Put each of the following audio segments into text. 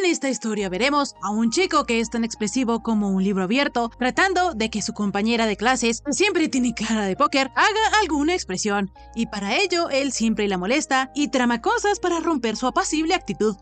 En esta historia veremos a un chico que es tan expresivo como un libro abierto, tratando de que su compañera de clases, que siempre tiene cara de póker, haga alguna expresión, y para ello él siempre la molesta y trama cosas para romper su apacible actitud.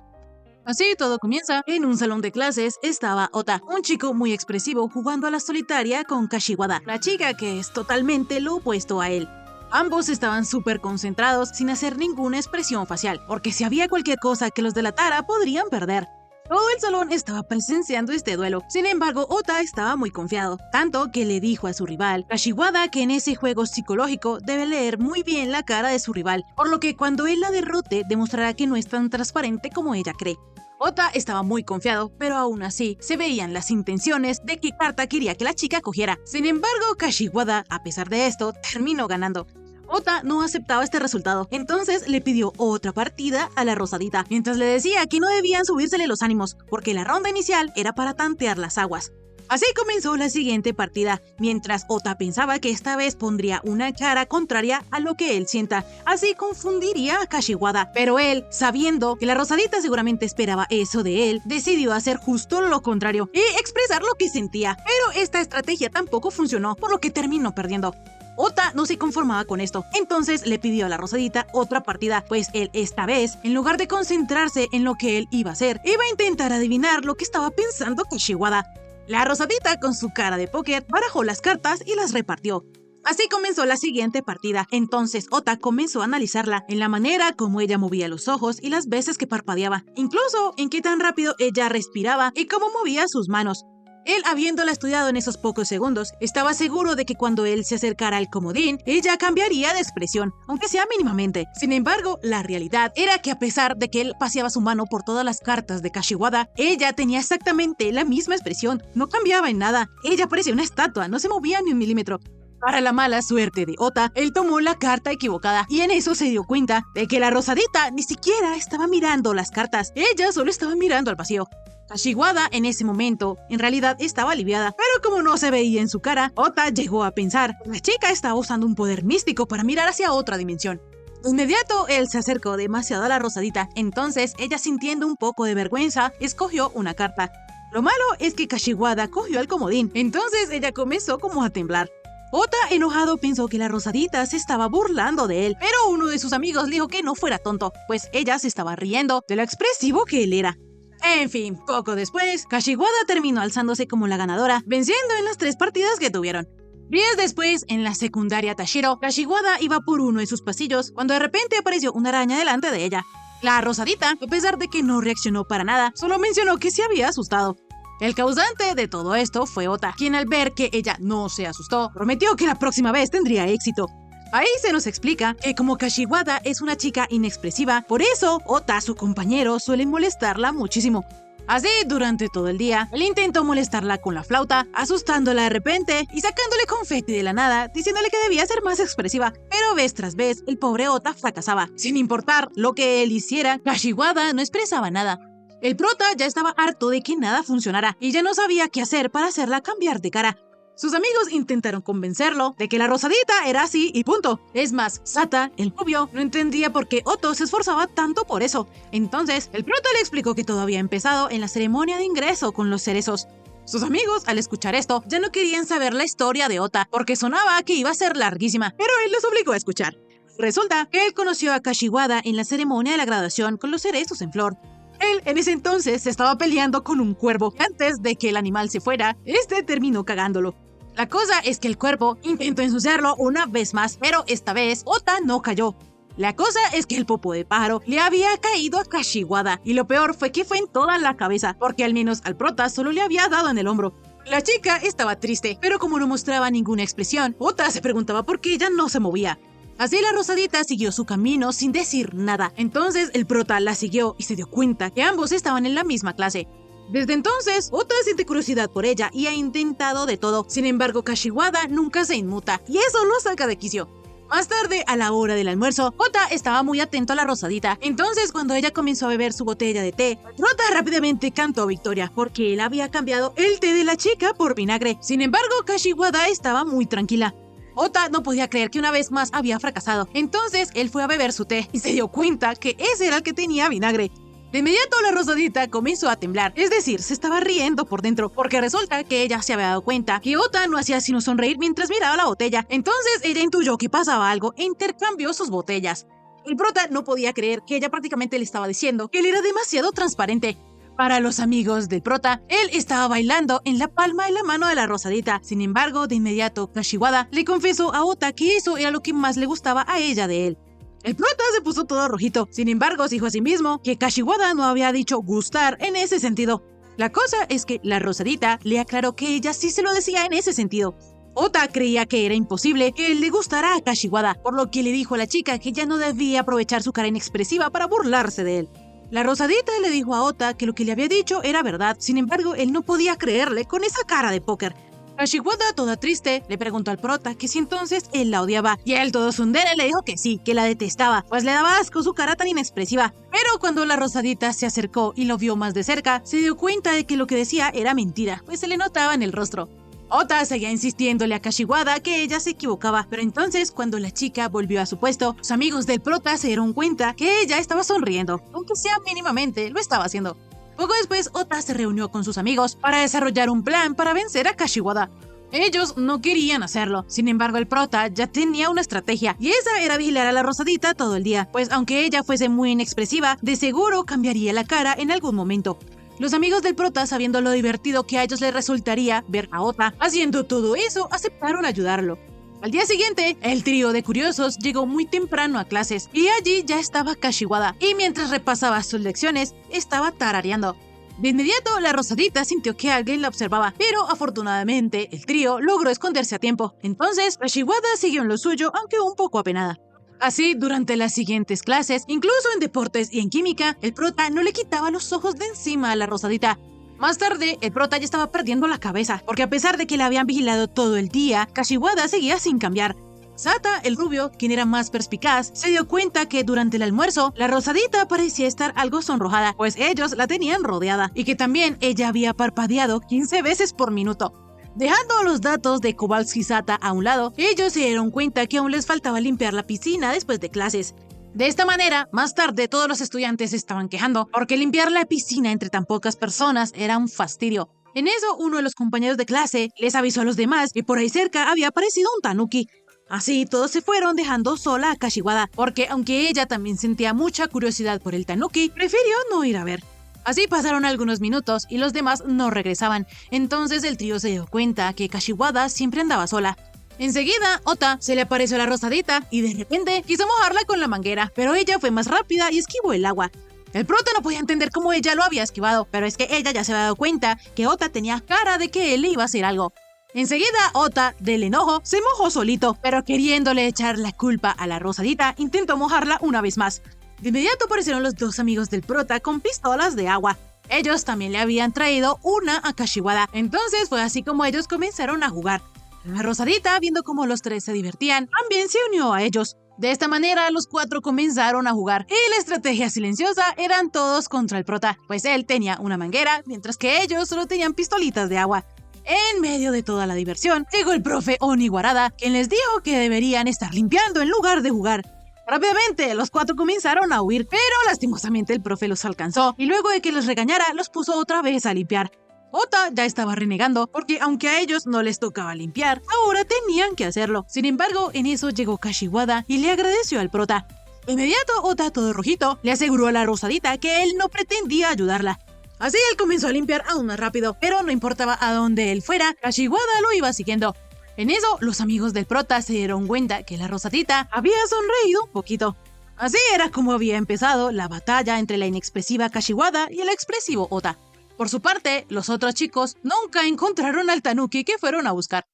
Así todo comienza. En un salón de clases estaba Ota, un chico muy expresivo jugando a la solitaria con Kashiwada, la chica que es totalmente lo opuesto a él. Ambos estaban súper concentrados sin hacer ninguna expresión facial, porque si había cualquier cosa que los delatara podrían perder. Todo el salón estaba presenciando este duelo. Sin embargo, Ota estaba muy confiado, tanto que le dijo a su rival, Kashiwada, que en ese juego psicológico debe leer muy bien la cara de su rival, por lo que cuando él la derrote demostrará que no es tan transparente como ella cree. Ota estaba muy confiado, pero aún así se veían las intenciones de qué carta quería que la chica cogiera. Sin embargo, Kashiwada, a pesar de esto, terminó ganando. Ota no aceptaba este resultado, entonces le pidió otra partida a la rosadita, mientras le decía que no debían subírsele los ánimos, porque la ronda inicial era para tantear las aguas. Así comenzó la siguiente partida, mientras Ota pensaba que esta vez pondría una cara contraria a lo que él sienta, así confundiría a Kashiwada, pero él, sabiendo que la rosadita seguramente esperaba eso de él, decidió hacer justo lo contrario y expresar lo que sentía, pero esta estrategia tampoco funcionó, por lo que terminó perdiendo. Ota no se conformaba con esto, entonces le pidió a la rosadita otra partida, pues él esta vez, en lugar de concentrarse en lo que él iba a hacer, iba a intentar adivinar lo que estaba pensando Kashiwada. La rosadita, con su cara de póker, barajó las cartas y las repartió. Así comenzó la siguiente partida, entonces Ota comenzó a analizarla en la manera como ella movía los ojos y las veces que parpadeaba, incluso en qué tan rápido ella respiraba y cómo movía sus manos. Él, habiéndola estudiado en esos pocos segundos, estaba seguro de que cuando él se acercara al comodín, ella cambiaría de expresión, aunque sea mínimamente. Sin embargo, la realidad era que a pesar de que él paseaba su mano por todas las cartas de Kashiwada, ella tenía exactamente la misma expresión, no cambiaba en nada. Ella parecía una estatua, no se movía ni un milímetro. Para la mala suerte de Ota, él tomó la carta equivocada y en eso se dio cuenta de que la rosadita ni siquiera estaba mirando las cartas, ella solo estaba mirando al vacío. Kashiwada en ese momento en realidad estaba aliviada, pero como no se veía en su cara, Ota llegó a pensar que la chica estaba usando un poder místico para mirar hacia otra dimensión. De inmediato él se acercó demasiado a la rosadita, entonces ella, sintiendo un poco de vergüenza, escogió una carta. Lo malo es que Kashiwada cogió el comodín, entonces ella comenzó como a temblar. Ota, enojado, pensó que la rosadita se estaba burlando de él, pero uno de sus amigos le dijo que no fuera tonto, pues ella se estaba riendo de lo expresivo que él era. En fin, poco después, Kashiwada terminó alzándose como la ganadora, venciendo en las 3 partidas que tuvieron. Días después, en la secundaria Tashiro, Kashiwada iba por uno de sus pasillos cuando de repente apareció una araña delante de ella. La rosadita, a pesar de que no reaccionó para nada, solo mencionó que se había asustado. El causante de todo esto fue Ota, quien al ver que ella no se asustó, prometió que la próxima vez tendría éxito. Ahí se nos explica que como Kashiwada es una chica inexpresiva, por eso Ota, su compañero, suele molestarla muchísimo. Así, durante todo el día, él intentó molestarla con la flauta, asustándola de repente y sacándole confeti de la nada, diciéndole que debía ser más expresiva, pero vez tras vez, el pobre Ota fracasaba. Sin importar lo que él hiciera, Kashiwada no expresaba nada. El prota ya estaba harto de que nada funcionara y ya no sabía qué hacer para hacerla cambiar de cara. Sus amigos intentaron convencerlo de que la rosadita era así y punto. Es más, Sata, el rubio, no entendía por qué Otto se esforzaba tanto por eso. Entonces, el prota le explicó que todo había empezado en la ceremonia de ingreso con los cerezos. Sus amigos, al escuchar esto, ya no querían saber la historia de Ota, porque sonaba que iba a ser larguísima, pero él los obligó a escuchar. Resulta que él conoció a Kashiwada en la ceremonia de la graduación con los cerezos en flor. Él en ese entonces se estaba peleando con un cuervo. Antes de que el animal se fuera, este terminó cagándolo. La cosa es que el cuervo intentó ensuciarlo una vez más, pero esta vez Ota no cayó. La cosa es que el popo de pájaro le había caído a Kashiwada, y lo peor fue que fue en toda la cabeza, porque al menos al prota solo le había dado en el hombro. La chica estaba triste, pero como no mostraba ninguna expresión, Ota se preguntaba por qué ella no se movía. Así la rosadita siguió su camino sin decir nada. Entonces el prota la siguió y se dio cuenta que ambos estaban en la misma clase. Desde entonces, Ota siente curiosidad por ella y ha intentado de todo. Sin embargo, Kashiwada nunca se inmuta y eso lo saca de quicio. Más tarde, a la hora del almuerzo, Ota estaba muy atento a la rosadita. Entonces, cuando ella comenzó a beber su botella de té, Ota rápidamente cantó victoria porque él había cambiado el té de la chica por vinagre. Sin embargo, Kashiwada estaba muy tranquila. Ota no podía creer que una vez más había fracasado. Entonces, él fue a beber su té y se dio cuenta que ese era el que tenía vinagre. De inmediato la Rosadita comenzó a temblar, es decir, se estaba riendo por dentro, porque resulta que ella se había dado cuenta que Ota no hacía sino sonreír mientras miraba la botella. Entonces ella intuyó que pasaba algo e intercambió sus botellas. El prota no podía creer que ella prácticamente le estaba diciendo que él era demasiado transparente. Para los amigos del prota, él estaba bailando en la palma de la mano de la Rosadita. Sin embargo, de inmediato Kashiwada le confesó a Ota que eso era lo que más le gustaba a ella de él. El prota se puso todo rojito. Sin embargo, se dijo a sí mismo que Kashiwada no había dicho gustar en ese sentido. La cosa es que la Rosadita le aclaró que ella sí se lo decía en ese sentido. Ota creía que era imposible que él le gustara a Kashiwada, por lo que le dijo a la chica que ya no debía aprovechar su cara inexpresiva para burlarse de él. La Rosadita le dijo a Ota que lo que le había dicho era verdad, sin embargo, él no podía creerle con esa cara de póker. Kashiwada, toda triste, le preguntó al prota que si entonces él la odiaba, y él todo tsundere le dijo que sí, que la detestaba, pues le daba asco su cara tan inexpresiva. Pero cuando la Rosadita se acercó y lo vio más de cerca, se dio cuenta de que lo que decía era mentira, pues se le notaba en el rostro. Ota seguía insistiéndole a Kashiwada que ella se equivocaba, pero entonces cuando la chica volvió a su puesto, los amigos del prota se dieron cuenta que ella estaba sonriendo, aunque sea mínimamente, lo estaba haciendo. Poco después, Ota se reunió con sus amigos para desarrollar un plan para vencer a Kashiwada. Ellos no querían hacerlo, sin embargo el prota ya tenía una estrategia, y esa era vigilar a la Rosadita todo el día, pues aunque ella fuese muy inexpresiva, de seguro cambiaría la cara en algún momento. Los amigos del prota, sabiendo lo divertido que a ellos les resultaría ver a Ota haciendo todo eso, aceptaron ayudarlo. Al día siguiente, el trío de curiosos llegó muy temprano a clases y allí ya estaba Kashiwada, y mientras repasaba sus lecciones, estaba tarareando. De inmediato, la Rosadita sintió que alguien la observaba, pero afortunadamente el trío logró esconderse a tiempo. Entonces, Kashiwada siguió en lo suyo, aunque un poco apenada. Así, durante las siguientes clases, incluso en deportes y en química, el prota no le quitaba los ojos de encima a la Rosadita. Más tarde, el prota ya estaba perdiendo la cabeza, porque a pesar de que la habían vigilado todo el día, Kashiwada seguía sin cambiar. Sata, el rubio, quien era más perspicaz, se dio cuenta que durante el almuerzo, la Rosadita parecía estar algo sonrojada, pues ellos la tenían rodeada, y que también ella había parpadeado 15 veces por minuto. Dejando los datos de Kowalski y Sata a un lado, ellos se dieron cuenta que aún les faltaba limpiar la piscina después de clases. De esta manera, más tarde todos los estudiantes se estaban quejando, porque limpiar la piscina entre tan pocas personas era un fastidio. En eso, uno de los compañeros de clase les avisó a los demás que por ahí cerca había aparecido un tanuki. Así, todos se fueron dejando sola a Kashiwada, porque aunque ella también sentía mucha curiosidad por el tanuki, prefirió no ir a ver. Así pasaron algunos minutos y los demás no regresaban. Entonces el trío se dio cuenta que Kashiwada siempre andaba sola. Enseguida, Ota se le apareció a la Rosadita y de repente quiso mojarla con la manguera, pero ella fue más rápida y esquivó el agua. El prota no podía entender cómo ella lo había esquivado, pero es que ella ya se había dado cuenta que Ota tenía cara de que él le iba a hacer algo. Enseguida, Ota, del enojo, se mojó solito, pero queriéndole echar la culpa a la Rosadita, intentó mojarla una vez más. De inmediato aparecieron los dos amigos del prota con pistolas de agua. Ellos también le habían traído una a Kashiwada, entonces fue así como ellos comenzaron a jugar. La Rosadita, viendo cómo los tres se divertían, también se unió a ellos. De esta manera, los cuatro comenzaron a jugar, y la estrategia silenciosa eran todos contra el prota, pues él tenía una manguera, mientras que ellos solo tenían pistolitas de agua. En medio de toda la diversión, llegó el profe Oniwarada, quien les dijo que deberían estar limpiando en lugar de jugar. Rápidamente, los cuatro comenzaron a huir, pero lastimosamente el profe los alcanzó, y luego de que los regañara, los puso otra vez a limpiar. Ota ya estaba renegando, porque aunque a ellos no les tocaba limpiar, ahora tenían que hacerlo. Sin embargo, en eso llegó Kashiwada y le agradeció al prota. De inmediato, Ota, todo rojito, le aseguró a la Rosadita que él no pretendía ayudarla. Así él comenzó a limpiar aún más rápido, pero no importaba a dónde él fuera, Kashiwada lo iba siguiendo. En eso, los amigos del prota se dieron cuenta que la Rosadita había sonreído un poquito. Así era como había empezado la batalla entre la inexpresiva Kashiwada y el expresivo Ota. Por su parte, los otros chicos nunca encontraron al tanuki que fueron a buscar.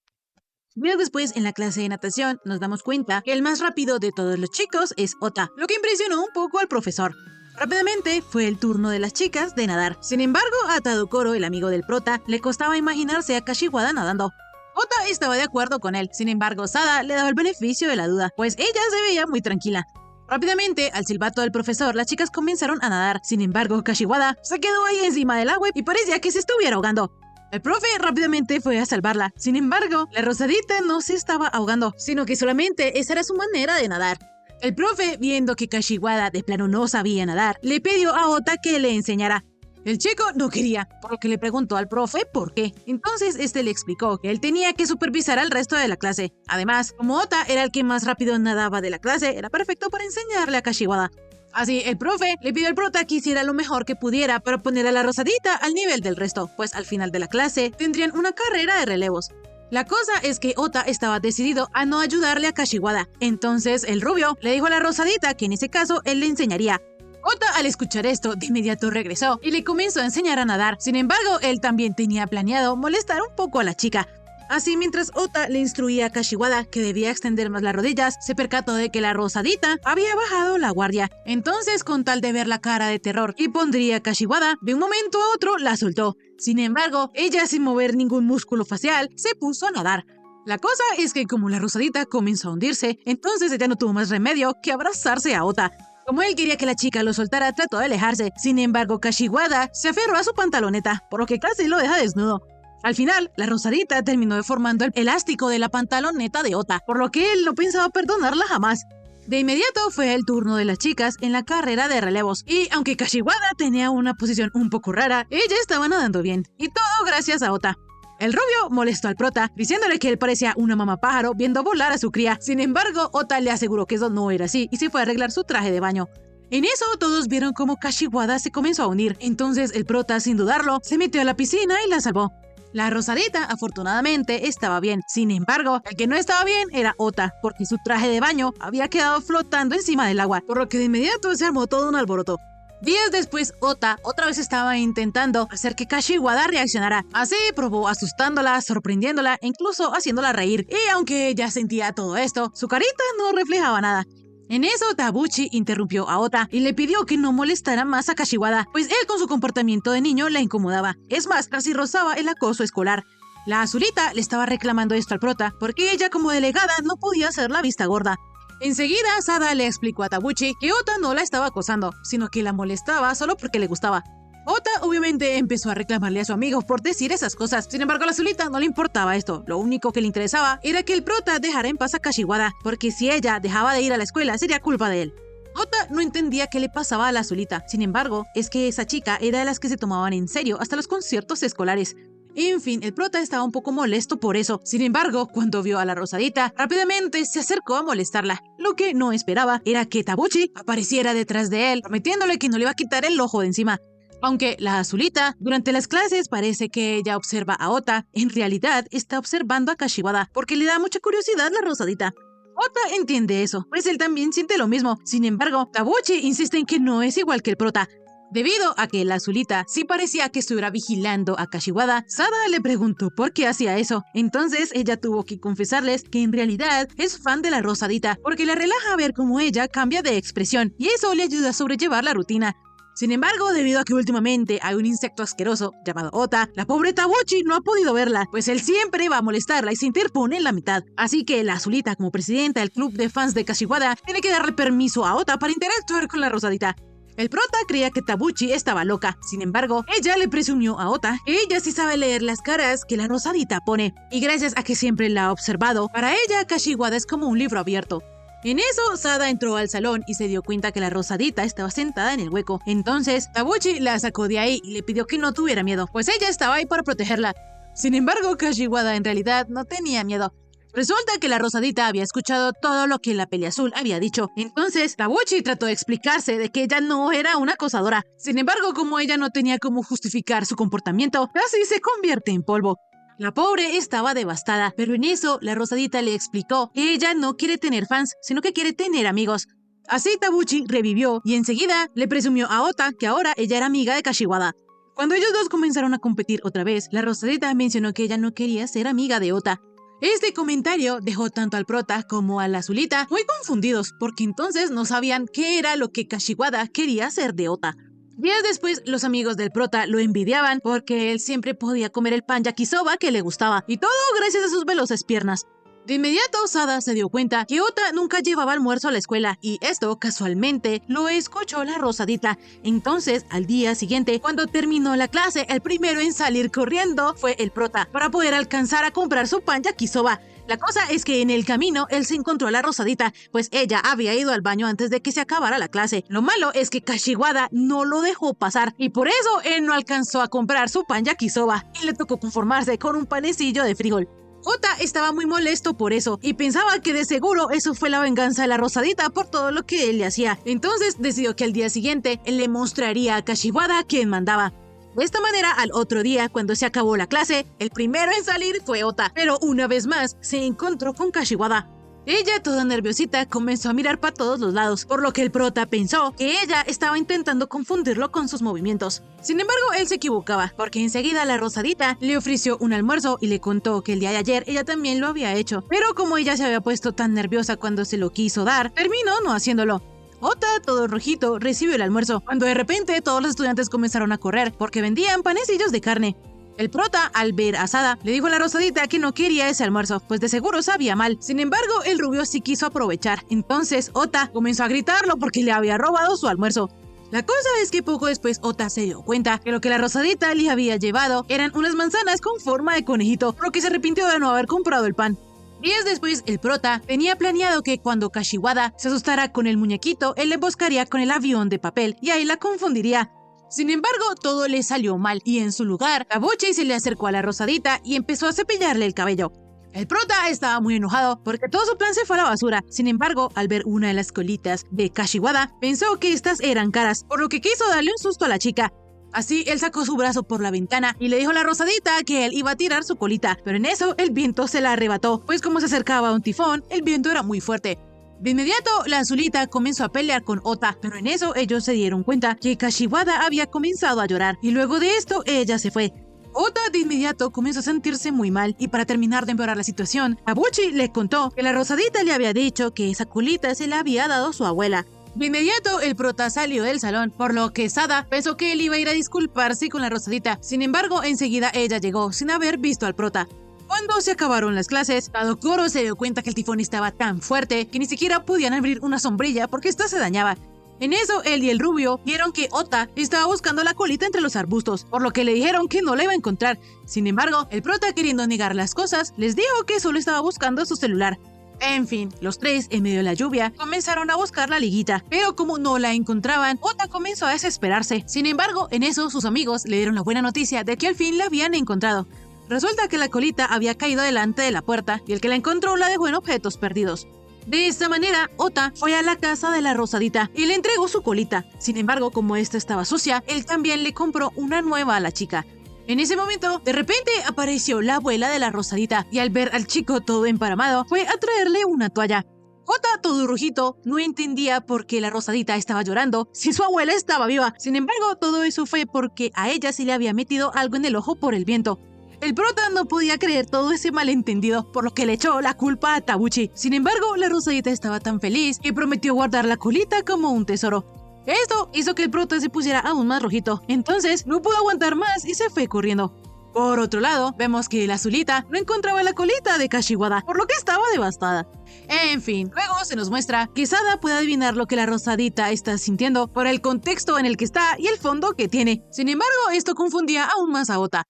Días después, en la clase de natación, nos damos cuenta que el más rápido de todos los chicos es Ota, lo que impresionó un poco al profesor. Rápidamente fue el turno de las chicas de nadar. Sin embargo, a Tadokoro, el amigo del prota, le costaba imaginarse a Kashiwada nadando. Ota estaba de acuerdo con él, sin embargo, Sada le daba el beneficio de la duda, pues ella se veía muy tranquila. Rápidamente, al silbato del profesor, las chicas comenzaron a nadar. Sin embargo, Kashiwada se quedó ahí encima del agua y parecía que se estuviera ahogando. El profe rápidamente fue a salvarla. Sin embargo, la Rosadita no se estaba ahogando, sino que solamente esa era su manera de nadar. El profe, viendo que Kashiwada de plano no sabía nadar, le pidió a Ota que le enseñara. El chico no quería, por lo que le preguntó al profe por qué. Entonces este le explicó que él tenía que supervisar al resto de la clase. Además, como Ota era el que más rápido nadaba de la clase, era perfecto para enseñarle a Kashiwada. Así, el profe le pidió al prota que hiciera lo mejor que pudiera para poner a la Rosadita al nivel del resto, pues al final de la clase tendrían una carrera de relevos. La cosa es que Ota estaba decidido a no ayudarle a Kashiwada. Entonces el rubio le dijo a la Rosadita que en ese caso él le enseñaría. Ota, al escuchar esto, de inmediato regresó y le comenzó a enseñar a nadar. Sin embargo, él también tenía planeado molestar un poco a la chica. Así, mientras Ota le instruía a Kashiwada que debía extender más las rodillas, se percató de que la Rosadita había bajado la guardia. Entonces, con tal de ver la cara de terror y pondría a Kashiwada, de un momento a otro la soltó. Sin embargo, ella, sin mover ningún músculo facial, se puso a nadar. La cosa es que como la Rosadita comenzó a hundirse, entonces ella no tuvo más remedio que abrazarse a Ota. Como él quería que la chica lo soltara, trató de alejarse. Sin embargo, Kashiwada se aferró a su pantaloneta, por lo que casi lo deja desnudo. Al final, la Rosadita terminó deformando el elástico de la pantaloneta de Ota, por lo que él no pensaba perdonarla jamás. De inmediato fue el turno de las chicas en la carrera de relevos, y aunque Kashiwada tenía una posición un poco rara, ella estaba nadando bien, y todo gracias a Ota. El rubio molestó al prota, diciéndole que él parecía una mamá pájaro viendo volar a su cría. Sin embargo, Ota le aseguró que eso no era así, y se fue a arreglar su traje de baño. En eso, todos vieron cómo Kashiwada se comenzó a hundir, entonces el prota, sin dudarlo, se metió a la piscina y la salvó. La Rosadita, afortunadamente, estaba bien. Sin embargo, el que no estaba bien era Ota, porque su traje de baño había quedado flotando encima del agua, por lo que de inmediato se armó todo un alboroto. Días después, Ota otra vez estaba intentando hacer que Kashiwada reaccionara. Así probó asustándola, sorprendiéndola e incluso haciéndola reír. Y aunque ella sentía todo esto, su carita no reflejaba nada. En eso, Tabuchi interrumpió a Ota y le pidió que no molestara más a Kashiwada, pues él con su comportamiento de niño la incomodaba. Es más, casi rozaba el acoso escolar. La Azulita le estaba reclamando esto al prota, porque ella como delegada no podía hacer la vista gorda. Enseguida, Sada le explicó a Tabuchi que Ota no la estaba acosando, sino que la molestaba solo porque le gustaba. Ota obviamente empezó a reclamarle a su amigo por decir esas cosas. Sin embargo, a la Azulita no le importaba esto. Lo único que le interesaba era que el prota dejara en paz a Kashiwada, porque si ella dejaba de ir a la escuela sería culpa de él. Ota no entendía qué le pasaba a la Azulita. Sin embargo, es que esa chica era de las que se tomaban en serio hasta los conciertos escolares. En fin, el prota estaba un poco molesto por eso. Sin embargo, cuando vio a la Rosadita, rápidamente se acercó a molestarla. Lo que no esperaba era que Tabuchi apareciera detrás de él, prometiéndole que no le iba a quitar el ojo de encima. Aunque la Azulita, durante las clases parece que ella observa a Ota, en realidad está observando a Kashiwada, porque le da mucha curiosidad la Rosadita. Ota entiende eso, pues él también siente lo mismo. Sin embargo, Tabuchi insiste en que no es igual que el prota. Debido a que la Azulita sí parecía que estuviera vigilando a Kashiwada, Sada le preguntó por qué hacía eso. Entonces ella tuvo que confesarles que en realidad es fan de la Rosadita, porque le relaja ver cómo ella cambia de expresión, y eso le ayuda a sobrellevar la rutina. Sin embargo, debido a que últimamente hay un insecto asqueroso llamado Ota, la pobre Tabuchi no ha podido verla, pues él siempre va a molestarla y se interpone en la mitad. Así que la Azulita, como presidenta del club de fans de Kashiwada, tiene que darle permiso a Ota para interactuar con la Rosadita. El prota creía que Tabuchi estaba loca. Sin embargo, ella le presumió a Ota que ella sí sabe leer las caras que la Rosadita pone. Y gracias a que siempre la ha observado, para ella Kashiwada es como un libro abierto. En eso, Sada entró al salón y se dio cuenta que la Rosadita estaba sentada en el hueco. Entonces, Tabuchi la sacó de ahí y le pidió que no tuviera miedo, pues ella estaba ahí para protegerla. Sin embargo, Kashiwada en realidad no tenía miedo. Resulta que la Rosadita había escuchado todo lo que la Peliazul había dicho. Entonces, Tabuchi trató de explicarse de que ella no era una acosadora. Sin embargo, como ella no tenía cómo justificar su comportamiento, casi se convierte en polvo. La pobre estaba devastada, pero en eso la Rosadita le explicó que ella no quiere tener fans, sino que quiere tener amigos. Así Tabuchi revivió y enseguida le presumió a Ota que ahora ella era amiga de Kashiwada. Cuando ellos dos comenzaron a competir otra vez, la Rosadita mencionó que ella no quería ser amiga de Ota. Este comentario dejó tanto al prota como a la Azulita muy confundidos, porque entonces no sabían qué era lo que Kashiwada quería hacer de Ota. Días después, los amigos del prota lo envidiaban porque él siempre podía comer el pan yakisoba que le gustaba, y todo gracias a sus veloces piernas. De inmediato, Sada se dio cuenta que Ota nunca llevaba almuerzo a la escuela y esto, casualmente, lo escuchó la Rosadita. Entonces, al día siguiente, cuando terminó la clase, el primero en salir corriendo fue el prota para poder alcanzar a comprar su pan yakisoba. La cosa es que en el camino él se encontró a la Rosadita, pues ella había ido al baño antes de que se acabara la clase. Lo malo es que Kashiwada no lo dejó pasar y por eso él no alcanzó a comprar su pan yakisoba y le tocó conformarse con un panecillo de frijol. Ota estaba muy molesto por eso y pensaba que de seguro eso fue la venganza de la Rosadita por todo lo que él le hacía. Entonces decidió que al día siguiente él le mostraría a Kashiwada quién mandaba. De esta manera, al otro día, cuando se acabó la clase, el primero en salir fue Ota, pero una vez más se encontró con Kashiwada. Ella, toda nerviosita, comenzó a mirar para todos los lados, por lo que el prota pensó que ella estaba intentando confundirlo con sus movimientos. Sin embargo, él se equivocaba, porque enseguida la Rosadita le ofreció un almuerzo y le contó que el día de ayer ella también lo había hecho, pero como ella se había puesto tan nerviosa cuando se lo quiso dar, terminó no haciéndolo. Ota, todo rojito, recibió el almuerzo, cuando de repente todos los estudiantes comenzaron a correr porque vendían panecillos de carne. El prota, al ver a Sada, le dijo a la Rosadita que no quería ese almuerzo, pues de seguro sabía mal. Sin embargo, el rubio sí quiso aprovechar. Entonces, Ota comenzó a gritarlo porque le había robado su almuerzo. La cosa es que poco después Ota se dio cuenta que lo que la Rosadita le había llevado eran unas manzanas con forma de conejito, por lo que se arrepintió de no haber comprado el pan. Días después, el prota tenía planeado que cuando Kashiwada se asustara con el muñequito, él le emboscaría con el avión de papel y ahí la confundiría. Sin embargo, todo le salió mal y en su lugar, Kabuchi se le acercó a la Rosadita y empezó a cepillarle el cabello. El prota estaba muy enojado porque todo su plan se fue a la basura. Sin embargo, al ver una de las colitas de Kashiwada, pensó que estas eran caras, por lo que quiso darle un susto a la chica. Así, él sacó su brazo por la ventana y le dijo a la Rosadita que él iba a tirar su colita, pero en eso el viento se la arrebató, pues como se acercaba a un tifón, el viento era muy fuerte. De inmediato, la Azulita comenzó a pelear con Ota, pero en eso ellos se dieron cuenta que Kashiwada había comenzado a llorar, y luego de esto ella se fue. Ota de inmediato comenzó a sentirse muy mal, y para terminar de empeorar la situación, Kabuchi le contó que la Rosadita le había dicho que esa colita se la había dado su abuela. De inmediato, el prota salió del salón, por lo que Sada pensó que él iba a ir a disculparse con la Rosadita. Sin embargo, enseguida ella llegó sin haber visto al prota. Cuando se acabaron las clases, Tadokoro se dio cuenta que el tifón estaba tan fuerte que ni siquiera podían abrir una sombrilla porque ésta se dañaba. En eso, él y el rubio vieron que Ota estaba buscando la colita entre los arbustos, por lo que le dijeron que no la iba a encontrar. Sin embargo, el prota, queriendo negar las cosas, les dijo que solo estaba buscando su celular. En fin, los tres, en medio de la lluvia, comenzaron a buscar la liguita, pero como no la encontraban, Ota comenzó a desesperarse. Sin embargo, en eso sus amigos le dieron la buena noticia de que al fin la habían encontrado. Resulta que la colita había caído delante de la puerta y el que la encontró la dejó en objetos perdidos. De esta manera, Ota fue a la casa de la Rosadita y le entregó su colita. Sin embargo, como esta estaba sucia, él también le compró una nueva a la chica. En ese momento, de repente apareció la abuela de la Rosadita y al ver al chico todo emparamado, fue a traerle una toalla. Ota, todo rojito, no entendía por qué la Rosadita estaba llorando si su abuela estaba viva. Sin embargo, todo eso fue porque a ella se le había metido algo en el ojo por el viento. El prota no podía creer todo ese malentendido, por lo que le echó la culpa a Tabuchi. Sin embargo, la Rosadita estaba tan feliz que prometió guardar la colita como un tesoro. Esto hizo que el prota se pusiera aún más rojito, entonces no pudo aguantar más y se fue corriendo. Por otro lado, vemos que la Azulita no encontraba la colita de Kashiwada, por lo que estaba devastada. En fin, luego se nos muestra que Sada puede adivinar lo que la Rosadita está sintiendo por el contexto en el que está y el fondo que tiene. Sin embargo, esto confundía aún más a Ota.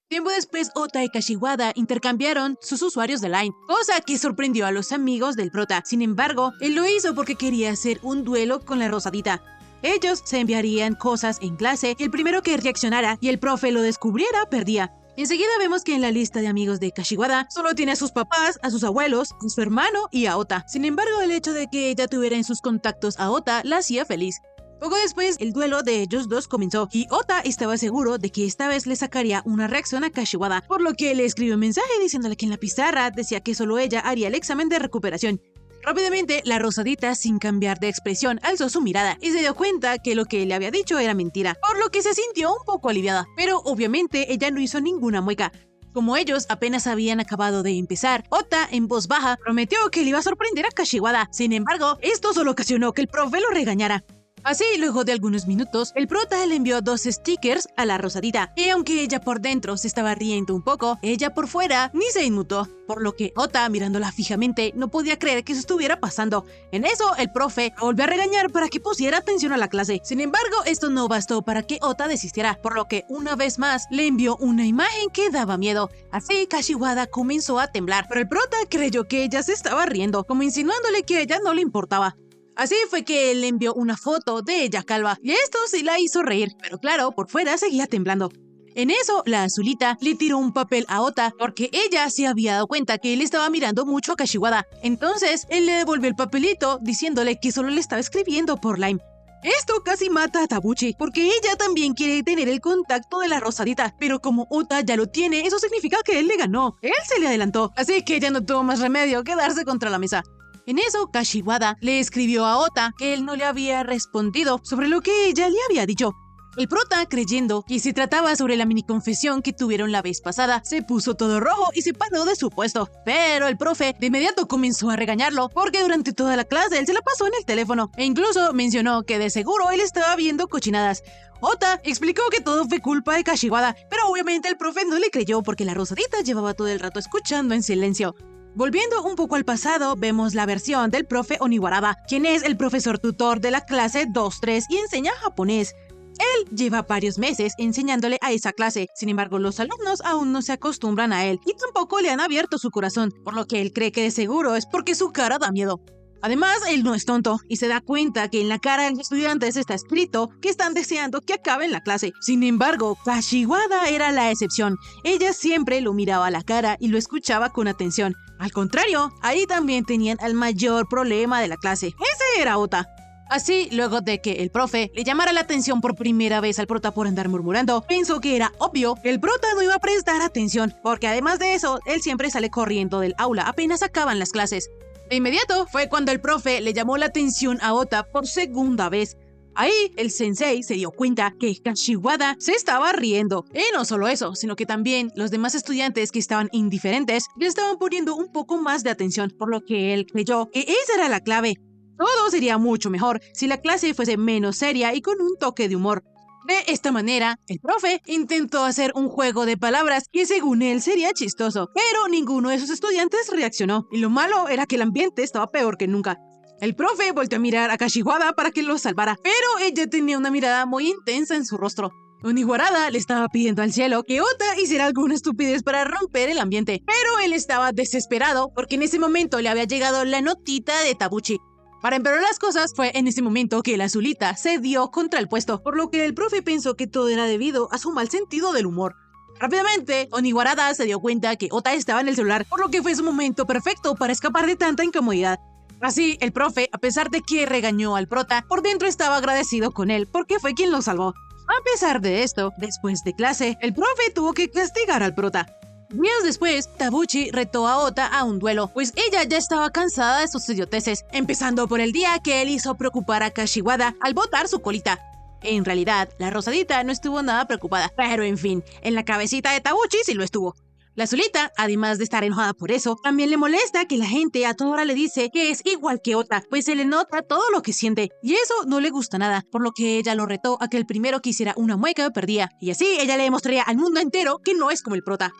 Tiempo después, Ota y Kashiwada intercambiaron sus usuarios de Line, cosa que sorprendió a los amigos del prota. Sin embargo, él lo hizo porque quería hacer un duelo con la Rosadita. Ellos se enviarían cosas en clase y el primero que reaccionara y el profe lo descubriera perdía. Enseguida vemos que en la lista de amigos de Kashiwada solo tiene a sus papás, a sus abuelos, a su hermano y a Ota. Sin embargo, el hecho de que ella tuviera en sus contactos a Ota la hacía feliz. Poco después, el duelo de ellos dos comenzó y Ota estaba seguro de que esta vez le sacaría una reacción a Kashiwada, por lo que le escribió un mensaje diciéndole que en la pizarra decía que solo ella haría el examen de recuperación. Rápidamente, la Rosadita, sin cambiar de expresión, alzó su mirada y se dio cuenta que lo que le había dicho era mentira, por lo que se sintió un poco aliviada. Pero obviamente ella no hizo ninguna mueca. Como ellos apenas habían acabado de empezar, Ota, en voz baja, prometió que le iba a sorprender a Kashiwada. Sin embargo, esto solo ocasionó que el profe lo regañara. Así, luego de algunos minutos, el prota le envió 2 stickers a la rosadita, y aunque ella por dentro se estaba riendo un poco, ella por fuera ni se inmutó, por lo que Ota, mirándola fijamente, no podía creer que eso estuviera pasando. En eso, el profe volvió a regañar para que pusiera atención a la clase. Sin embargo, esto no bastó para que Ota desistiera, por lo que una vez más le envió una imagen que daba miedo. Así, Kashiwada comenzó a temblar, pero el prota creyó que ella se estaba riendo, como insinuándole que a ella no le importaba. Así fue que él le envió una foto de ella calva, y esto sí la hizo reír, pero claro, por fuera seguía temblando. En eso, la azulita le tiró un papel a Ota porque ella se había dado cuenta que él estaba mirando mucho a Kashiwada. Entonces, él le devolvió el papelito diciéndole que solo le estaba escribiendo por Lime. Esto casi mata a Tabuchi, porque ella también quiere tener el contacto de la rosadita, pero como Ota ya lo tiene, eso significa que él le ganó. Él se le adelantó, así que ella no tuvo más remedio que darse contra la mesa. En eso, Kashiwada le escribió a Ota que él no le había respondido sobre lo que ella le había dicho. El prota, creyendo que se trataba sobre la mini confesión que tuvieron la vez pasada, se puso todo rojo y se paró de su puesto. Pero el profe de inmediato comenzó a regañarlo porque durante toda la clase él se la pasó en el teléfono e incluso mencionó que de seguro él estaba viendo cochinadas. Ota explicó que todo fue culpa de Kashiwada, pero obviamente el profe no le creyó porque la rosadita llevaba todo el rato escuchando en silencio. Volviendo un poco al pasado, vemos la versión del profe Oniwarawa, quien es el profesor tutor de la clase 2-3 y enseña japonés. Él lleva varios meses enseñándole a esa clase, sin embargo los alumnos aún no se acostumbran a él y tampoco le han abierto su corazón, por lo que él cree que de seguro es porque su cara da miedo. Además, él no es tonto y se da cuenta que en la cara de los estudiantes está escrito que están deseando que acaben la clase. Sin embargo, Kashiwada era la excepción. Ella siempre lo miraba a la cara y lo escuchaba con atención. Al contrario, ahí también tenían el mayor problema de la clase. Ese era Ota. Así, luego de que el profe le llamara la atención por primera vez al prota por andar murmurando, pensó que era obvio que el prota no iba a prestar atención, porque además de eso, él siempre sale corriendo del aula apenas acaban las clases. De inmediato fue cuando el profe le llamó la atención a Ota por segunda vez. Ahí, el sensei se dio cuenta que Kashiwada se estaba riendo. Y no solo eso, sino que también los demás estudiantes que estaban indiferentes le estaban poniendo un poco más de atención, por lo que él creyó que esa era la clave. Todo sería mucho mejor si la clase fuese menos seria y con un toque de humor. De esta manera, el profe intentó hacer un juego de palabras que según él sería chistoso, pero ninguno de sus estudiantes reaccionó, y lo malo era que el ambiente estaba peor que nunca. El profe volvió a mirar a Kashiwada para que lo salvara, pero ella tenía una mirada muy intensa en su rostro. Oniwarawa le estaba pidiendo al cielo que Ota hiciera alguna estupidez para romper el ambiente, pero él estaba desesperado porque en ese momento le había llegado la notita de Tabuchi. Para empeorar las cosas, fue en ese momento que la azulita se dio contra el puesto, por lo que el profe pensó que todo era debido a su mal sentido del humor. Rápidamente, Oniwarawa se dio cuenta que Ota estaba en el celular, por lo que fue su momento perfecto para escapar de tanta incomodidad. Así, el profe, a pesar de que regañó al prota, por dentro estaba agradecido con él porque fue quien lo salvó. A pesar de esto, después de clase, el profe tuvo que castigar al prota. Días después, Tabuchi retó a Ota a un duelo, pues ella ya estaba cansada de sus idioteces, empezando por el día que él hizo preocupar a Kashiwada al botar su colita. En realidad, la rosadita no estuvo nada preocupada, pero en fin, en la cabecita de Tabuchi sí lo estuvo. La azulita, además de estar enojada por eso, también le molesta que la gente a toda hora le dice que es igual que Ota, pues se le nota todo lo que siente, y eso no le gusta nada, por lo que ella lo retó a que el primero que hiciera una mueca perdía, y así ella le demostraría al mundo entero que no es como el prota.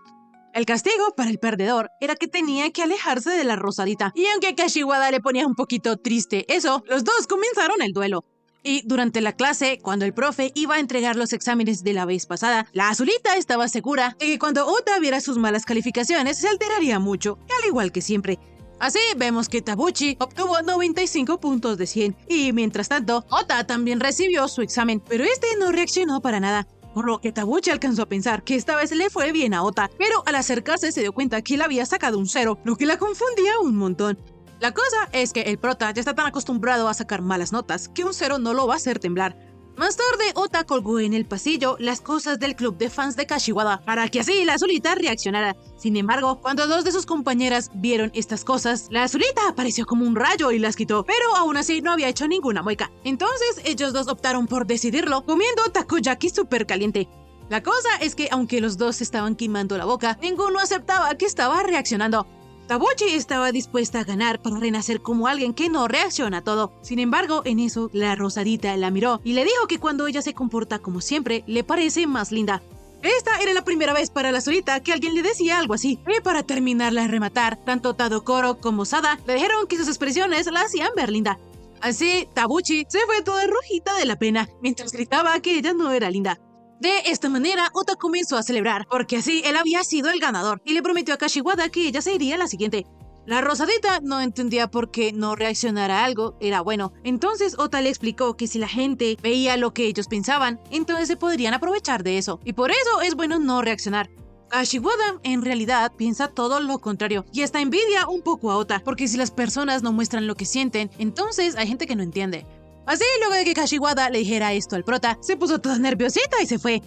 El castigo para el perdedor era que tenía que alejarse de la rosadita, y aunque Kashiwada le ponía un poquito triste eso, los dos comenzaron el duelo. Y durante la clase, cuando el profe iba a entregar los exámenes de la vez pasada, la azulita estaba segura de que cuando Ota viera sus malas calificaciones se alteraría mucho, al igual que siempre. Así vemos que Tabuchi obtuvo 95 puntos de 100, y mientras tanto, Ota también recibió su examen, pero este no reaccionó para nada. Por lo que Tabuchi alcanzó a pensar que esta vez le fue bien a Ota, pero al acercarse se dio cuenta que él había sacado un 0, lo que la confundía un montón. La cosa es que el prota ya está tan acostumbrado a sacar malas notas que un 0 no lo va a hacer temblar. Más tarde, Ota colgó en el pasillo las cosas del club de fans de Kashiwada para que así la azulita reaccionara. Sin embargo, cuando dos de sus compañeras vieron estas cosas, la azulita apareció como un rayo y las quitó, pero aún así no había hecho ninguna mueca. Entonces, ellos dos optaron por decidirlo comiendo takoyaki súper caliente. La cosa es que aunque los dos estaban quemando la boca, ninguno aceptaba que estaba reaccionando. Tabuchi estaba dispuesta a ganar para renacer como alguien que no reacciona a todo. Sin embargo, en eso, la Rosadita la miró y le dijo que cuando ella se comporta como siempre, le parece más linda. Esta era la primera vez para la Zorita que alguien le decía algo así. Y para terminarla de rematar, tanto Tadokoro como Sada le dijeron que sus expresiones la hacían ver linda. Así, Tabuchi se fue toda rojita de la pena, mientras gritaba que ella no era linda. De esta manera, Ota comenzó a celebrar, porque así él había sido el ganador, y le prometió a Kashiwada que ella sería la siguiente. La Rosadita no entendía por qué no reaccionar a algo era bueno. Entonces Ota le explicó que si la gente veía lo que ellos pensaban, entonces se podrían aprovechar de eso. Y por eso es bueno no reaccionar. Kashiwada en realidad piensa todo lo contrario y hasta envidia un poco a Ota, porque si las personas no muestran lo que sienten, entonces hay gente que no entiende. Así, luego de que Kashiwada le dijera esto al prota, se puso toda nerviosita y se fue.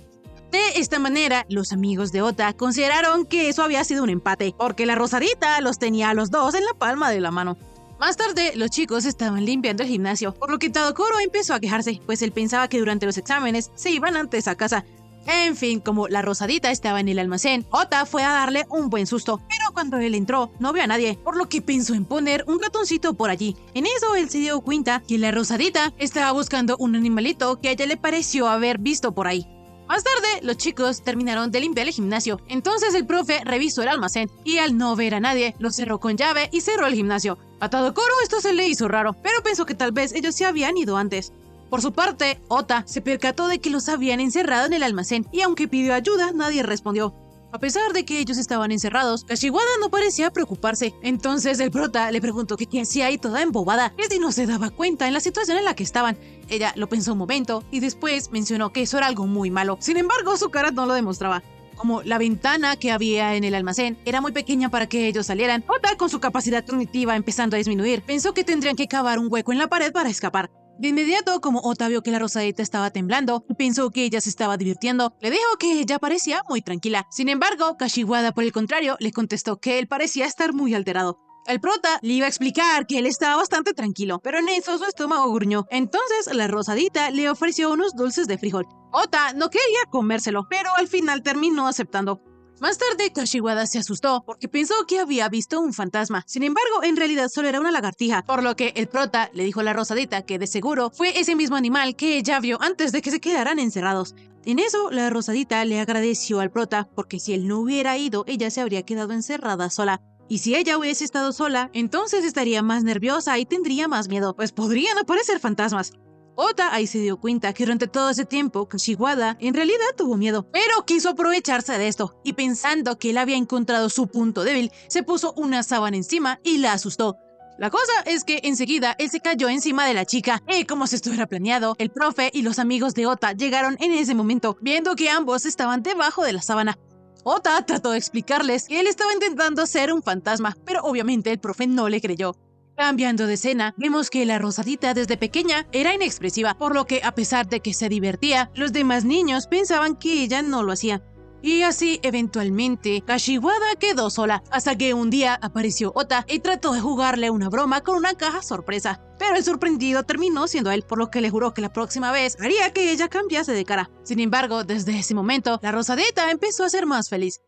De esta manera, los amigos de Ota consideraron que eso había sido un empate, porque la Rosadita los tenía a los dos en la palma de la mano. Más tarde, los chicos estaban limpiando el gimnasio, por lo que Tadokoro empezó a quejarse, pues él pensaba que durante los exámenes se iban antes a casa. En fin, como la Rosadita estaba en el almacén, Ota fue a darle un buen susto, pero cuando él entró no vio a nadie, por lo que pensó en poner un ratoncito por allí. En eso él se dio cuenta que la Rosadita estaba buscando un animalito que a ella le pareció haber visto por ahí. Más tarde, los chicos terminaron de limpiar el gimnasio. Entonces el profe revisó el almacén y al no ver a nadie, lo cerró con llave y cerró el gimnasio. A Tadokoro esto se le hizo raro, pero pensó que tal vez ellos se habían ido antes. Por su parte, Ota se percató de que los habían encerrado en el almacén y aunque pidió ayuda, nadie respondió. A pesar de que ellos estaban encerrados, Kashiwada no parecía preocuparse. Entonces el prota le preguntó que qué hacía ahí toda embobada, que si no se daba cuenta en la situación en la que estaban. Ella lo pensó un momento y después mencionó que eso era algo muy malo. Sin embargo, su cara no lo demostraba. Como la ventana que había en el almacén era muy pequeña para que ellos salieran, Ota, con su capacidad cognitiva empezando a disminuir, pensó que tendrían que cavar un hueco en la pared para escapar. De inmediato, como Ota vio que la Rosadita estaba temblando y pensó que ella se estaba divirtiendo, le dijo que ella parecía muy tranquila. Sin embargo, Kashiwada, por el contrario, le contestó que él parecía estar muy alterado. El prota le iba a explicar que él estaba bastante tranquilo, pero en eso su estómago gruñó. Entonces la Rosadita le ofreció unos dulces de frijol. Ota no quería comérselo, pero al final terminó aceptando. Más tarde, Kashiwada se asustó porque pensó que había visto un fantasma. Sin embargo, en realidad solo era una lagartija, por lo que el prota le dijo a la Rosadita que de seguro fue ese mismo animal que ella vio antes de que se quedaran encerrados. En eso, la Rosadita le agradeció al prota porque si él no hubiera ido, ella se habría quedado encerrada sola. Y si ella hubiese estado sola, entonces estaría más nerviosa y tendría más miedo, pues podrían aparecer fantasmas. Ota ahí se dio cuenta que durante todo ese tiempo Kashiwada en realidad tuvo miedo, pero quiso aprovecharse de esto y pensando que él había encontrado su punto débil, se puso una sábana encima y la asustó. La cosa es que enseguida él se cayó encima de la chica y como si estuviera planeado, el profe y los amigos de Ota llegaron en ese momento, viendo que ambos estaban debajo de la sábana. Ota trató de explicarles que él estaba intentando ser un fantasma, pero obviamente el profe no le creyó. Cambiando de escena, vemos que la Rosadita desde pequeña era inexpresiva, por lo que a pesar de que se divertía, los demás niños pensaban que ella no lo hacía. Y así, eventualmente, Kashiwada quedó sola, hasta que un día apareció Ota y trató de jugarle una broma con una caja sorpresa. Pero el sorprendido terminó siendo él, por lo que le juró que la próxima vez haría que ella cambiase de cara. Sin embargo, desde ese momento, la Rosadita empezó a ser más feliz.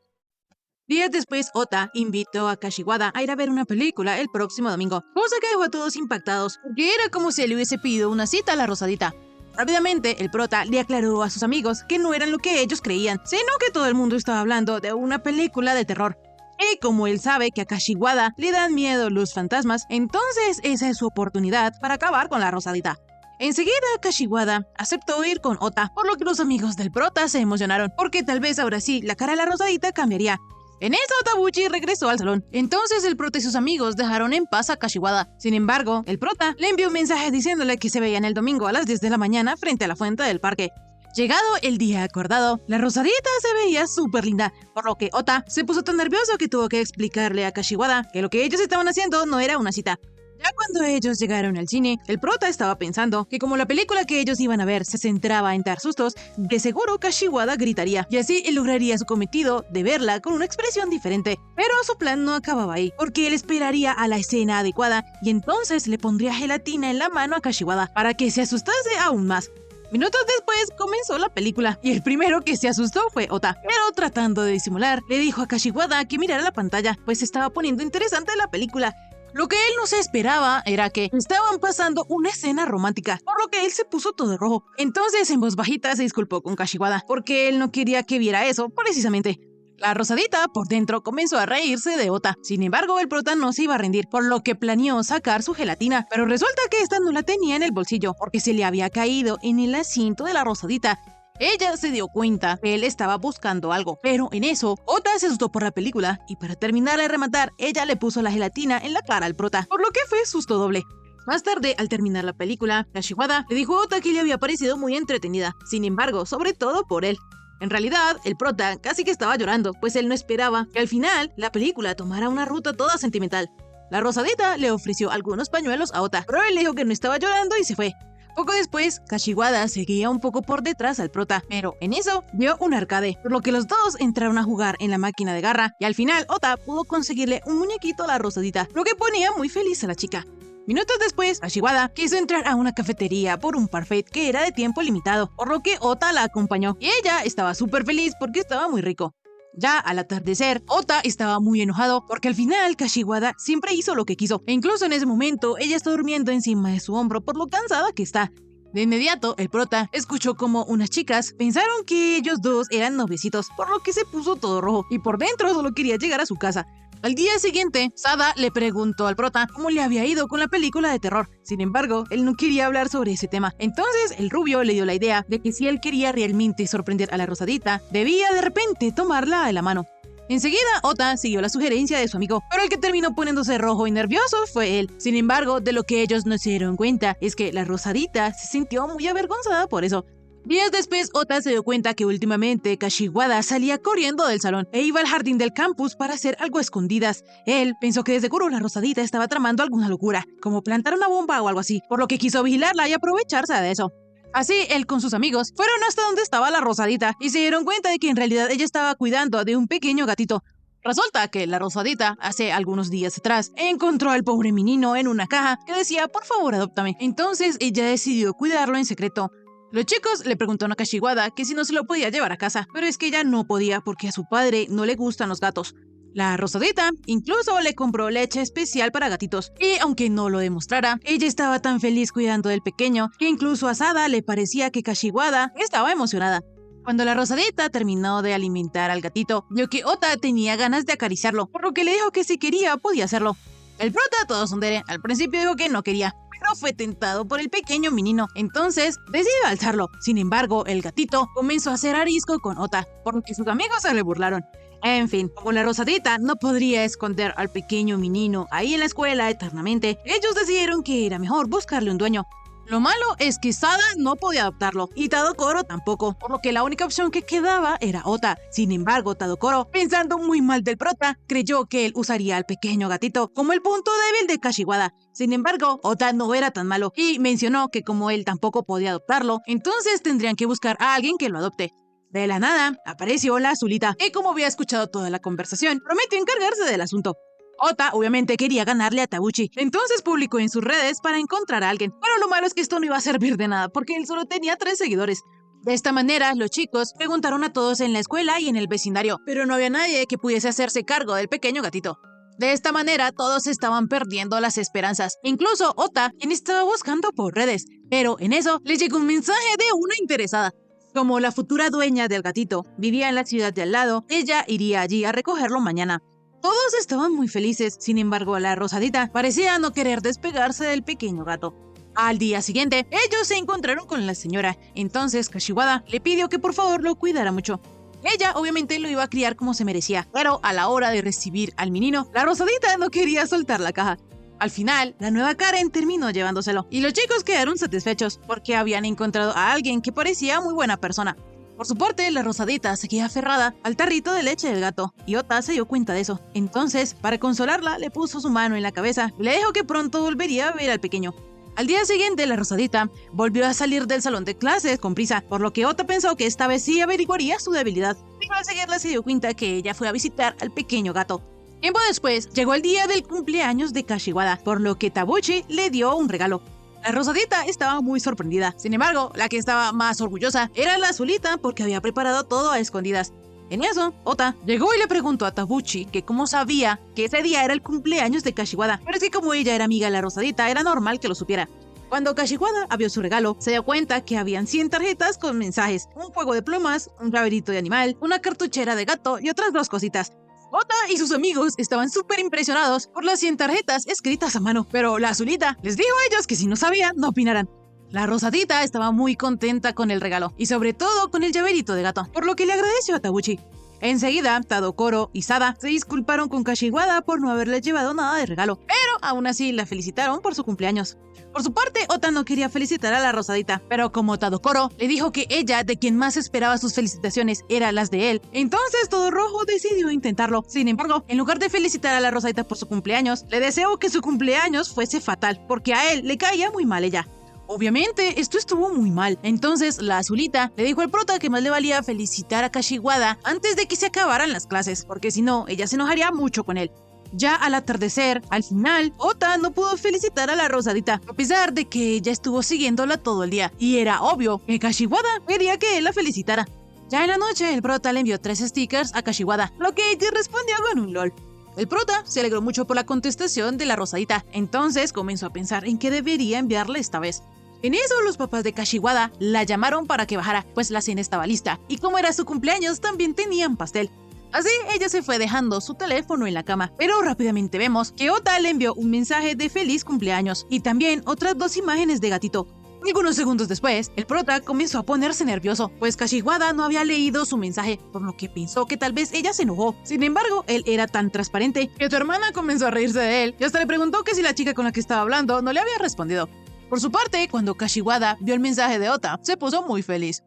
Días después, Ota invitó a Kashiwada a ir a ver una película el próximo domingo, cosa que dejó a todos impactados, porque era como si le hubiese pedido una cita a la Rosadita. Rápidamente, el prota le aclaró a sus amigos que no eran lo que ellos creían, sino que todo el mundo estaba hablando de una película de terror. Y como él sabe que a Kashiwada le dan miedo los fantasmas, entonces esa es su oportunidad para acabar con la Rosadita. Enseguida, Kashiwada aceptó ir con Ota, por lo que los amigos del prota se emocionaron, porque tal vez ahora sí la cara de la Rosadita cambiaría. En eso, Tabuchi regresó al salón. Entonces el prota y sus amigos dejaron en paz a Kashiwada. Sin embargo, el prota le envió un mensaje diciéndole que se veían el domingo a las 10 de la mañana frente a la fuente del parque. Llegado el día acordado, la Rosadita se veía súper linda, por lo que Ota se puso tan nervioso que tuvo que explicarle a Kashiwada que lo que ellos estaban haciendo no era una cita. Ya cuando ellos llegaron al cine, el prota estaba pensando que como la película que ellos iban a ver se centraba en dar sustos, de seguro Kashiwada gritaría y así él lograría su cometido de verla con una expresión diferente. Pero su plan no acababa ahí, porque él esperaría a la escena adecuada y entonces le pondría gelatina en la mano a Kashiwada para que se asustase aún más. Minutos después comenzó la película y el primero que se asustó fue Ota, pero tratando de disimular, le dijo a Kashiwada que mirara la pantalla, pues se estaba poniendo interesante la película. Lo que él no se esperaba era que estaban pasando una escena romántica, por lo que él se puso todo rojo. Entonces, en voz bajita se disculpó con Kashiwada, porque él no quería que viera eso, precisamente. La rosadita, por dentro, comenzó a reírse de Ota. Sin embargo, el prota no se iba a rendir, por lo que planeó sacar su gelatina. Pero resulta que esta no la tenía en el bolsillo, porque se le había caído en el asiento de la rosadita. Ella se dio cuenta que él estaba buscando algo, pero en eso, Ota se asustó por la película, y para terminar de rematar, ella le puso la gelatina en la cara al prota, por lo que fue susto doble. Más tarde, al terminar la película, Kashiwada le dijo a Ota que le había parecido muy entretenida, sin embargo, sobre todo por él. En realidad, el prota casi que estaba llorando, pues él no esperaba que al final la película tomara una ruta toda sentimental. La rosadita le ofreció algunos pañuelos a Ota, pero él le dijo que no estaba llorando y se fue. Poco después, Kashiwada seguía un poco por detrás al prota, pero en eso dio un arcade, por lo que los dos entraron a jugar en la máquina de garra, y al final Ota pudo conseguirle un muñequito a la rosadita, lo que ponía muy feliz a la chica. Minutos después, Kashiwada quiso entrar a una cafetería por un parfait que era de tiempo limitado, por lo que Ota la acompañó, y ella estaba súper feliz porque estaba muy rico. Ya al atardecer, Ota estaba muy enojado porque al final Kashiwada siempre hizo lo que quiso, e incluso en ese momento ella está durmiendo encima de su hombro por lo cansada que está. De inmediato, el prota escuchó como unas chicas pensaron que ellos dos eran noviecitos, por lo que se puso todo rojo y por dentro solo quería llegar a su casa. Al día siguiente, Sada le preguntó al prota cómo le había ido con la película de terror. Sin embargo, él no quería hablar sobre ese tema. Entonces, el rubio le dio la idea de que si él quería realmente sorprender a la rosadita, debía de repente tomarla de la mano. Enseguida, Ota siguió la sugerencia de su amigo, pero el que terminó poniéndose rojo y nervioso fue él. Sin embargo, de lo que ellos no se dieron cuenta es que la rosadita se sintió muy avergonzada por eso. Días después, Ota se dio cuenta que últimamente Kashiwada salía corriendo del salón e iba al jardín del campus para hacer algo a escondidas. Él pensó que de seguro la rosadita estaba tramando alguna locura, como plantar una bomba o algo así, por lo que quiso vigilarla y aprovecharse de eso. Así, él con sus amigos fueron hasta donde estaba la rosadita y se dieron cuenta de que en realidad ella estaba cuidando de un pequeño gatito. Resulta que la rosadita, hace algunos días atrás, encontró al pobre menino en una caja que decía, por favor, adóptame. Entonces ella decidió cuidarlo en secreto. Los chicos le preguntaron a Kashiwada que si no se lo podía llevar a casa, pero es que ella no podía porque a su padre no le gustan los gatos. La rosadita incluso le compró leche especial para gatitos, y aunque no lo demostrara, ella estaba tan feliz cuidando del pequeño que incluso a Sada le parecía que Kashiwada estaba emocionada. Cuando la rosadita terminó de alimentar al gatito, vio que Ota tenía ganas de acariciarlo, por lo que le dijo que si quería podía hacerlo. El prota, todo tsundere, al principio dijo que no quería, pero fue tentado por el pequeño menino, entonces decidió alzarlo. Sin embargo, el gatito comenzó a hacer arisco con Ota, por lo que sus amigos se le burlaron. En fin, como la rosadita no podría esconder al pequeño menino ahí en la escuela eternamente, ellos decidieron que era mejor buscarle un dueño. Lo malo es que Sada no podía adoptarlo y Tadokoro tampoco, por lo que la única opción que quedaba era Ota. Sin embargo, Tadokoro, pensando muy mal del prota, creyó que él usaría al pequeño gatito como el punto débil de Kashiwada. Sin embargo, Ota no era tan malo y mencionó que como él tampoco podía adoptarlo, entonces tendrían que buscar a alguien que lo adopte. De la nada, apareció la azulita, que como había escuchado toda la conversación, prometió encargarse del asunto. Ota obviamente quería ganarle a Tabuchi, entonces publicó en sus redes para encontrar a alguien, pero lo malo es que esto no iba a servir de nada porque él solo tenía 3 seguidores. De esta manera, los chicos preguntaron a todos en la escuela y en el vecindario, pero no había nadie que pudiese hacerse cargo del pequeño gatito. De esta manera, todos estaban perdiendo las esperanzas, incluso Ota, quien estaba buscando por redes, pero en eso les llegó un mensaje de una interesada. Como la futura dueña del gatito vivía en la ciudad de al lado, ella iría allí a recogerlo mañana. Todos estaban muy felices, sin embargo, la rosadita parecía no querer despegarse del pequeño gato. Al día siguiente, ellos se encontraron con la señora, entonces Kashiwada le pidió que por favor lo cuidara mucho. Ella obviamente lo iba a criar como se merecía, pero a la hora de recibir al menino, la rosadita no quería soltar la caja. Al final, la nueva Karen terminó llevándoselo, y los chicos quedaron satisfechos porque habían encontrado a alguien que parecía muy buena persona. Por su parte, la rosadita seguía aferrada al tarrito de leche del gato, y Ota se dio cuenta de eso. Entonces, para consolarla, le puso su mano en la cabeza y le dijo que pronto volvería a ver al pequeño. Al día siguiente, la rosadita volvió a salir del salón de clases con prisa, por lo que Ota pensó que esta vez sí averiguaría su debilidad. Pero al seguirla se dio cuenta que ella fue a visitar al pequeño gato. Tiempo después, llegó el día del cumpleaños de Kashiwada, por lo que Tabuchi le dio un regalo. La rosadita estaba muy sorprendida. Sin embargo, la que estaba más orgullosa era la azulita porque había preparado todo a escondidas. En eso, Ota llegó y le preguntó a Tabuchi que cómo sabía que ese día era el cumpleaños de Kashiwada. Pero es que como ella era amiga de la rosadita, era normal que lo supiera. Cuando Kashiwada abrió su regalo, se dio cuenta que habían 100 tarjetas con mensajes, un juego de plumas, un llaverito de animal, una cartuchera de gato y otras 2 cositas. Ota y sus amigos estaban súper impresionados por las 100 tarjetas escritas a mano, pero la azulita les dijo a ellos que si no sabían, no opinaran. La rosadita estaba muy contenta con el regalo, y sobre todo con el llaverito de gato, por lo que le agradeció a Tabuchi. Enseguida, Tadokoro y Sada se disculparon con Kashiwada por no haberle llevado nada de regalo, pero aún así la felicitaron por su cumpleaños. Por su parte, Ota no quería felicitar a la rosadita, pero como Tadokoro le dijo que ella, de quien más esperaba sus felicitaciones, era las de él, entonces Todo Rojo decidió intentarlo. Sin embargo, en lugar de felicitar a la rosadita por su cumpleaños, le deseó que su cumpleaños fuese fatal, porque a él le caía muy mal ella. Obviamente, esto estuvo muy mal. Entonces, la azulita le dijo al prota que más le valía felicitar a Kashiwada antes de que se acabaran las clases, porque si no, ella se enojaría mucho con él. Ya al atardecer, al final, Ota no pudo felicitar a la rosadita, a pesar de que ella estuvo siguiéndola todo el día, y era obvio que Kashiwada quería que él la felicitara. Ya en la noche, el prota le envió 3 stickers a Kashiwada, lo que ella respondió con un LOL. El prota se alegró mucho por la contestación de la rosadita, entonces comenzó a pensar en qué debería enviarle esta vez. En eso, los papás de Kashiwada la llamaron para que bajara, pues la cena estaba lista, y como era su cumpleaños, también tenían pastel. Así, ella se fue dejando su teléfono en la cama, pero rápidamente vemos que Ota le envió un mensaje de feliz cumpleaños, y también otras 2 imágenes de gatito. Algunos segundos después, el prota comenzó a ponerse nervioso, pues Kashiwada no había leído su mensaje, por lo que pensó que tal vez ella se enojó. Sin embargo, él era tan transparente que su hermana comenzó a reírse de él, y hasta le preguntó que si la chica con la que estaba hablando no le había respondido. Por su parte, cuando Kashiwada vio el mensaje de Ota, se puso muy feliz.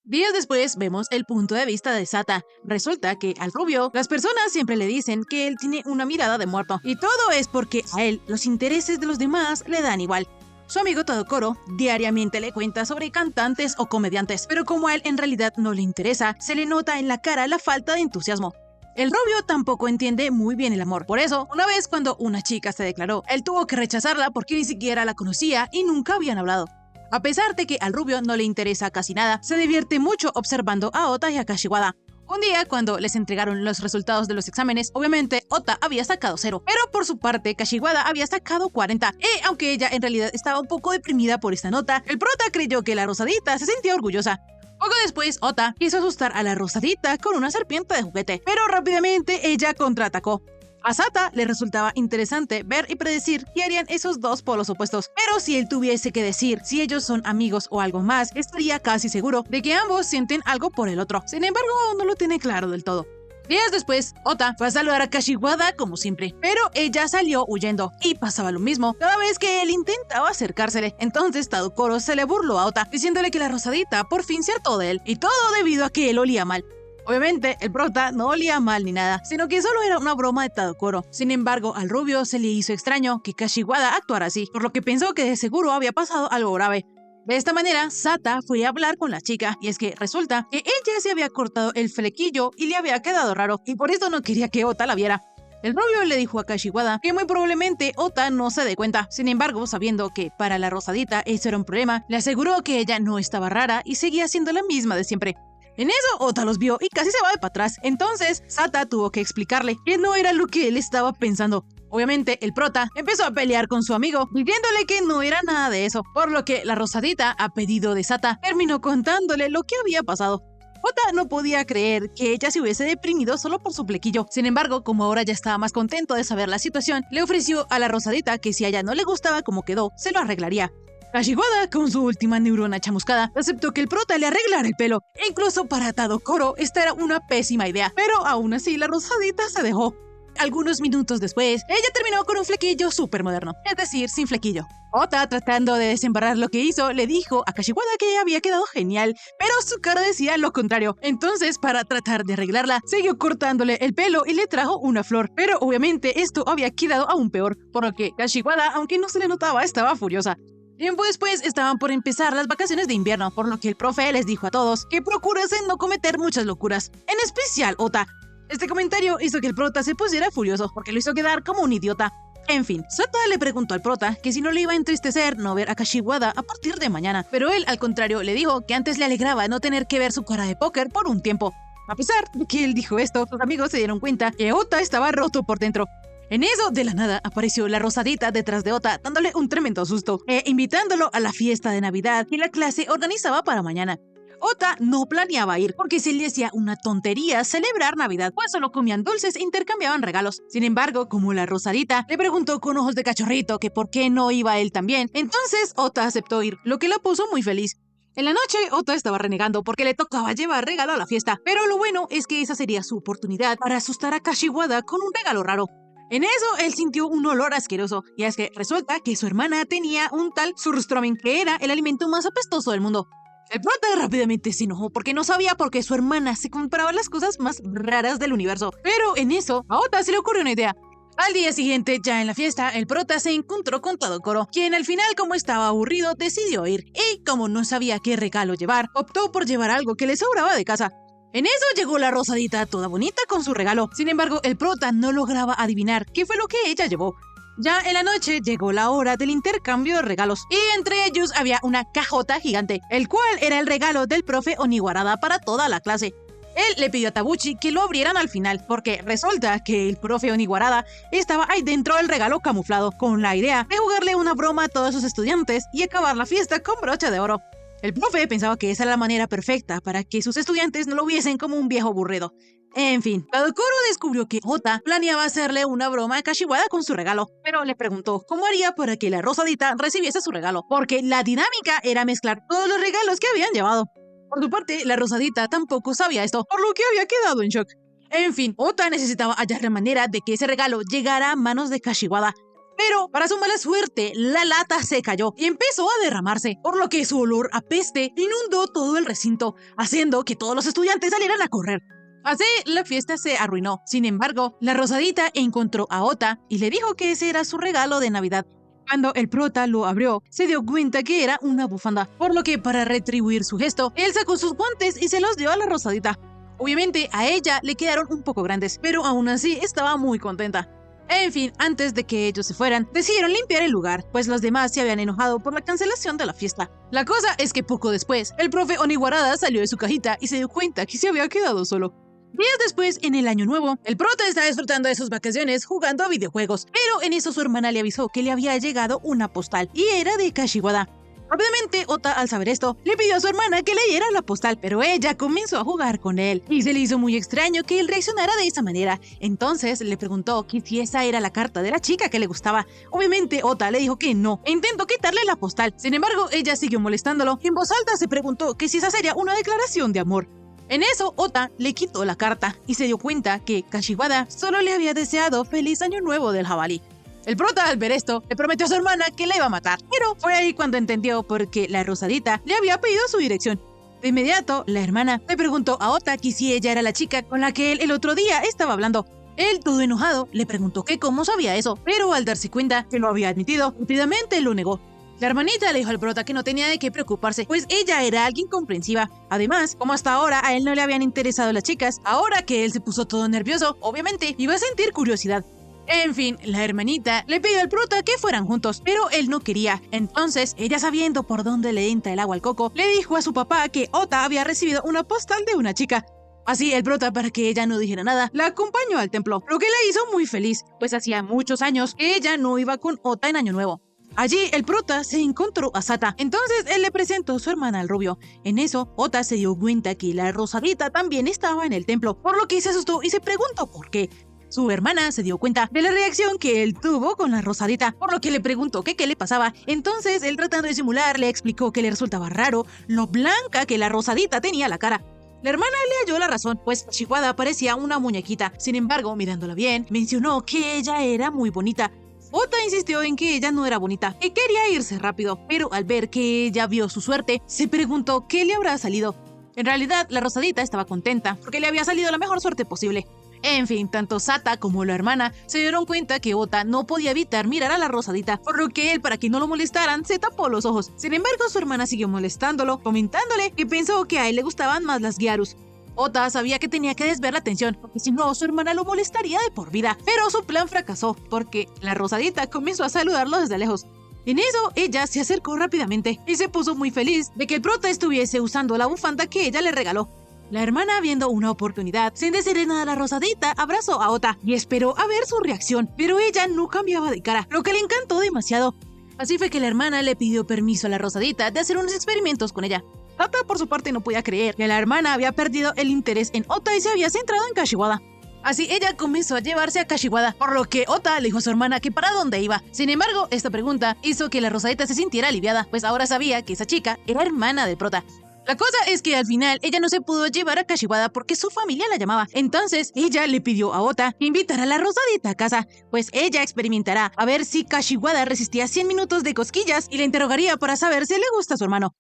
Días después vemos el punto de vista de Sata. Resulta que al rubio, las personas siempre le dicen que él tiene una mirada de muerto, y todo es porque a él los intereses de los demás le dan igual. Su amigo Tadokoro diariamente le cuenta sobre cantantes o comediantes, pero como a él en realidad no le interesa, se le nota en la cara la falta de entusiasmo. El rubio tampoco entiende muy bien el amor. Por eso, una vez cuando una chica se declaró, él tuvo que rechazarla porque ni siquiera la conocía y nunca habían hablado. A pesar de que al rubio no le interesa casi nada, se divierte mucho observando a Ota y a Kashiwada. Un día, cuando les entregaron los resultados de los exámenes, obviamente Ota había sacado 0, pero por su parte Kashiwada había sacado 40. Y aunque ella en realidad estaba un poco deprimida por esta nota, el prota creyó que la rosadita se sentía orgullosa. Poco después, Ota quiso asustar a la rosadita con una serpiente de juguete, pero rápidamente ella contraatacó. A Sata le resultaba interesante ver y predecir qué harían esos 2 polos opuestos, pero si él tuviese que decir si ellos son amigos o algo más, estaría casi seguro de que ambos sienten algo por el otro. Sin embargo, no lo tiene claro del todo. Días después, Ota fue a saludar a Kashiwada como siempre, pero ella salió huyendo, y pasaba lo mismo cada vez que él intentaba acercársele. Entonces Tadokoro se le burló a Ota, diciéndole que la rosadita por fin se hartó de él, y todo debido a que él olía mal. Obviamente, el prota no olía mal ni nada, sino que solo era una broma de Tadokoro. Sin embargo, al rubio se le hizo extraño que Kashiwada actuara así, por lo que pensó que de seguro había pasado algo grave. De esta manera, Sata fue a hablar con la chica, y es que resulta que ella se había cortado el flequillo y le había quedado raro, y por eso no quería que Ota la viera. El rubio le dijo a Kashiwada que muy probablemente Ota no se dé cuenta. Sin embargo, sabiendo que para la rosadita eso era un problema, le aseguró que ella no estaba rara y seguía siendo la misma de siempre. En eso, Ota los vio y casi se va de para atrás. Entonces, Sata tuvo que explicarle que no era lo que él estaba pensando. Obviamente, el prota empezó a pelear con su amigo, diciéndole que no era nada de eso, por lo que la rosadita, a pedido de Sata, terminó contándole lo que había pasado. Ota no podía creer que ella se hubiese deprimido solo por su flequillo. Sin embargo, como ahora ya estaba más contento de saber la situación, le ofreció a la rosadita que si a ella no le gustaba cómo quedó, se lo arreglaría. Kashiwada, con su última neurona chamuscada, aceptó que el prota le arreglara el pelo. E incluso para Tadokoro, esta era una pésima idea, pero aún así la rosadita se dejó. Algunos minutos después, ella terminó con un flequillo súper moderno, es decir, sin flequillo. Ota, tratando de desembarrar lo que hizo, le dijo a Kashiwada que había quedado genial, pero su cara decía lo contrario. Entonces, para tratar de arreglarla, siguió cortándole el pelo y le trajo una flor. Pero obviamente esto había quedado aún peor, por lo que Kashiwada, aunque no se le notaba, estaba furiosa. Tiempo después estaban por empezar las vacaciones de invierno, por lo que el profe les dijo a todos que procurasen no cometer muchas locuras, en especial Ota. Este comentario hizo que el prota se pusiera furioso porque lo hizo quedar como un idiota. En fin, Sata le preguntó al prota que si no le iba a entristecer no ver a Kashiwada a partir de mañana, pero él, al contrario, le dijo que antes le alegraba no tener que ver su cara de póker por un tiempo. A pesar de que él dijo esto, sus amigos se dieron cuenta que Ota estaba roto por dentro. En eso, de la nada, apareció la Rosadita detrás de Ota, dándole un tremendo susto e invitándolo a la fiesta de Navidad que la clase organizaba para mañana. Ota no planeaba ir porque se le hacía una tontería celebrar Navidad, pues solo comían dulces e intercambiaban regalos. Sin embargo, como la Rosadita le preguntó con ojos de cachorrito que por qué no iba él también, entonces Ota aceptó ir, lo que la puso muy feliz. En la noche, Ota estaba renegando porque le tocaba llevar regalo a la fiesta, pero lo bueno es que esa sería su oportunidad para asustar a Kashiwada con un regalo raro. En eso, él sintió un olor asqueroso, y es que resulta que su hermana tenía un tal surströmming, que era el alimento más apestoso del mundo. El prota rápidamente se enojó porque no sabía por qué su hermana se compraba las cosas más raras del universo. Pero en eso, a Ota se le ocurrió una idea. Al día siguiente, ya en la fiesta, el prota se encontró con Tadokoro, quien al final, como estaba aburrido, decidió ir. Y como no sabía qué regalo llevar, optó por llevar algo que le sobraba de casa. En eso llegó la Rosadita toda bonita con su regalo. Sin embargo, el prota no lograba adivinar qué fue lo que ella llevó. Ya en la noche llegó la hora del intercambio de regalos, y entre ellos había una cajota gigante, el cual era el regalo del profe Oniwarada para toda la clase. Él le pidió a Tabuchi que lo abrieran al final, porque resulta que el profe Oniwarada estaba ahí dentro del regalo camuflado, con la idea de jugarle una broma a todos sus estudiantes y acabar la fiesta con broche de oro. El profe pensaba que esa era la manera perfecta para que sus estudiantes no lo viesen como un viejo aburrido. En fin, Tadokoro descubrió que Ota planeaba hacerle una broma a Kashiwada con su regalo, pero le preguntó cómo haría para que la Rosadita recibiese su regalo, porque la dinámica era mezclar todos los regalos que habían llevado. Por su parte, la Rosadita tampoco sabía esto, por lo que había quedado en shock. En fin, Ota necesitaba hallar la manera de que ese regalo llegara a manos de Kashiwada. Pero, para su mala suerte, la lata se cayó y empezó a derramarse, por lo que su olor a peste inundó todo el recinto, haciendo que todos los estudiantes salieran a correr. Así, la fiesta se arruinó. Sin embargo, la Rosadita encontró a Ota y le dijo que ese era su regalo de Navidad. Cuando el prota lo abrió, se dio cuenta que era una bufanda, por lo que para retribuir su gesto, él sacó sus guantes y se los dio a la Rosadita. Obviamente, a ella le quedaron un poco grandes, pero aún así estaba muy contenta. En fin, antes de que ellos se fueran, decidieron limpiar el lugar, pues los demás se habían enojado por la cancelación de la fiesta. La cosa es que poco después, el profe Oniwarada salió de su cajita y se dio cuenta que se había quedado solo. Días después, en el año nuevo, el prota estaba disfrutando de sus vacaciones jugando a videojuegos, pero en eso su hermana le avisó que le había llegado una postal, y era de Kashiwada. Rápidamente, Ota, al saber esto, le pidió a su hermana que leyera la postal, pero ella comenzó a jugar con él, y se le hizo muy extraño que él reaccionara de esa manera. Entonces le preguntó que si esa era la carta de la chica que le gustaba. Obviamente, Ota le dijo que no, e intentó quitarle la postal. Sin embargo, ella siguió molestándolo, y en voz alta se preguntó que si esa sería una declaración de amor. En eso, Ota le quitó la carta, y se dio cuenta que Kashiwada solo le había deseado feliz año nuevo del jabalí. El prota, al ver esto, le prometió a su hermana que la iba a matar, pero fue ahí cuando entendió por qué la Rosadita le había pedido su dirección. De inmediato, la hermana le preguntó a Ota que si ella era la chica con la que él el otro día estaba hablando. Él, todo enojado, le preguntó que cómo sabía eso, pero al darse cuenta que lo había admitido, rápidamente lo negó. La hermanita le dijo al prota que no tenía de qué preocuparse, pues ella era alguien comprensiva. Además, como hasta ahora a él no le habían interesado las chicas, ahora que él se puso todo nervioso, obviamente iba a sentir curiosidad. En fin, la hermanita le pidió al prota que fueran juntos, pero él no quería. Entonces, ella, sabiendo por dónde le entra el agua al coco, le dijo a su papá que Ota había recibido una postal de una chica. Así, el prota, para que ella no dijera nada, la acompañó al templo, lo que la hizo muy feliz, pues hacía muchos años que ella no iba con Ota en Año Nuevo. Allí, el prota se encontró a Sata, entonces él le presentó a su hermana al rubio. En eso, Ota se dio cuenta que la Rosadita también estaba en el templo, por lo que se asustó y se preguntó por qué. Su hermana se dio cuenta de la reacción que él tuvo con la Rosadita, por lo que le preguntó que qué le pasaba. Entonces, él, tratando de simular, le explicó que le resultaba raro lo blanca que la Rosadita tenía la cara. La hermana le halló la razón, pues Kashiwada parecía una muñequita. Sin embargo, mirándola bien, mencionó que ella era muy bonita. Ota insistió en que ella no era bonita, que quería irse rápido, pero al ver que ella vio su suerte, se preguntó qué le habrá salido. En realidad, la Rosadita estaba contenta, porque le había salido la mejor suerte posible. En fin, tanto Sata como la hermana se dieron cuenta que Ota no podía evitar mirar a la Rosadita, por lo que él, para que no lo molestaran, se tapó los ojos. Sin embargo, su hermana siguió molestándolo, comentándole que pensó que a él le gustaban más las Gyarus. Ota sabía que tenía que desviar la atención, porque si no, su hermana lo molestaría de por vida. Pero su plan fracasó, porque la rosadita comenzó a saludarlo desde lejos. En eso, ella se acercó rápidamente y se puso muy feliz de que el prota estuviese usando la bufanda que ella le regaló. La hermana, viendo una oportunidad, sin decirle nada a la rosadita, abrazó a Ota y esperó a ver su reacción, pero ella no cambiaba de cara, lo que le encantó demasiado. Así fue que la hermana le pidió permiso a la rosadita de hacer unos experimentos con ella. Ota, por su parte, no podía creer que la hermana había perdido el interés en Ota y se había centrado en Kashiwada. Así ella comenzó a llevarse a Kashiwada, por lo que Ota le dijo a su hermana que para dónde iba. Sin embargo, esta pregunta hizo que la rosadita se sintiera aliviada, pues ahora sabía que esa chica era hermana del prota. La cosa es que al final ella no se pudo llevar a Kashiwada porque su familia la llamaba. Entonces ella le pidió a Ota que invitara a la rosadita a casa, pues ella experimentará a ver si Kashiwada resistía 100 minutos de cosquillas y le interrogaría para saber si le gusta a su hermano.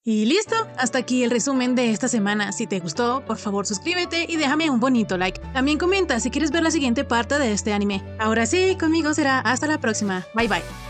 Y listo, hasta aquí el resumen de esta semana. Si te gustó, por favor suscríbete y déjame un bonito like. También comenta si quieres ver la siguiente parte de este anime. Ahora sí, conmigo será hasta la próxima. Bye bye.